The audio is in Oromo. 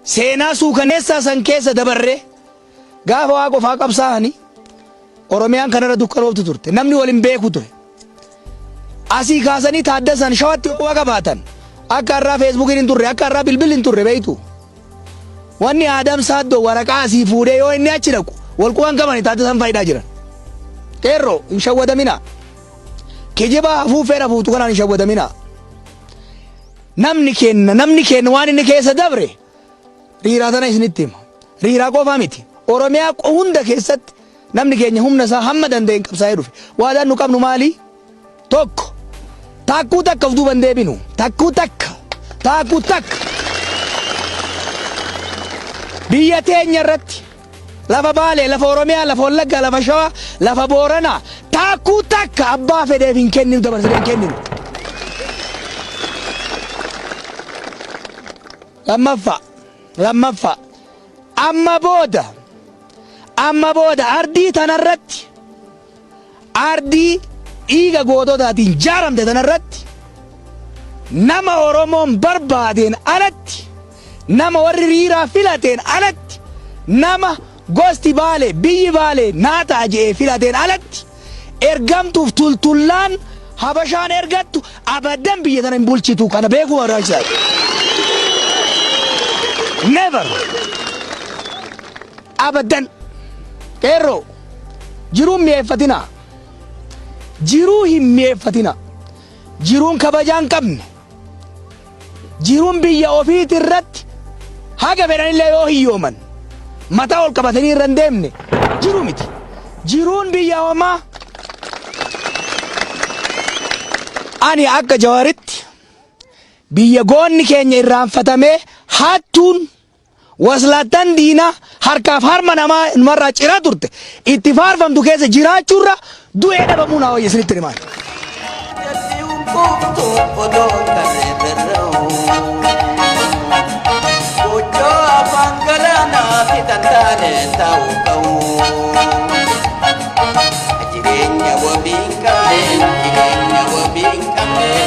seenaa suukaneessaa san keessa dabarree gaafa waa qofaa qabsaa'anii Oromiyaan kanarra dukkanooftu turte namni waliin beeku ture asii kaasanii taaddasan shawatti quba qabaatan akka irraa feesbuukiin hin turre akka irraa bilbilli hin turre beeytu wanni Adam Saaddoo waraqaa asii fuudhee yoo inni achi dhaqu wal quban qabanii taaddasan faayidaa jiran qeerroo hin shawwadamina kijiba hafuufeera fuutu kanaan hin shawwadamina namni kenna waan inni keessa dabre riiraa tana isinitti hima riiraa qofaa miti Oromiyaa hunda keessatti namni keenya humna isaa hamma danda'een qabsaa'ee dhufe waadaan nu qabnu maali tokko takkuu takka of duuban deebinu takkuu takka biyya teenya irratti lafa Baalee lafa Oromiyaa lafa Wallaggaa lafa Shawaa lafa Booranaa takkuu takka abbaa fedheef hin kenninu dabarsitee hin kenninu. Lammaffaa amma booda ardii tanarratti ardii dhiiga goototaatiin jaaramte tanarratti nama Oromoon barbaadeen alatti nama warri riiraa filateen alatti nama gosti Baalee biyyi Baalee naataa je'ee filateen alatti ergamtuuf tultullaan Habashaan ergattu abadan biyya tana hin bulchitu kana beekuu barbaachisaadha. Never abadan qeerroo jiruu hin mi'eeffatina jiruun kabajaan qabne jiruun biyya ofiit irratti haga fedhanillee yoo hiyyooman mataa ol qabatanii irra hin deemne jiruu miti jiruun biyya homaa ani akka Jawaaritti biyya goonni keenya irraanfatamee hattuun waslaatan diina harkaaf harma namarraa ciraa turte itti faarfamtu keessa jiraachuurra du'ee dhabamuu naa wayya isinitti himaan. Jireenya wabii hin qabne